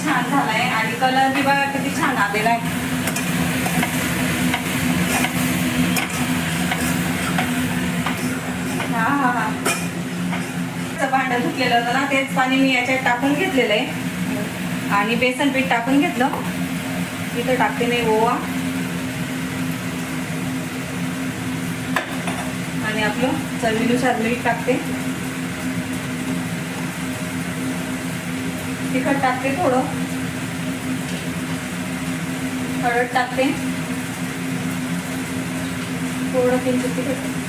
छान झालाय आणि कलर बी बघा किती छान आलेला आहे. हा हा हा भांडं धुतलेलं होतं ना, तेच पाणी मी याच्यात टाकून घेतलेलं आहे आणि बेसन पीठ टाकून घेतलं. इथं टाकते मी ओवा आणि आपलं चवीनुसार मीठ टाकते. तिखट टाकते, थोडं हळद टाकते, थोडं किंचित तिखट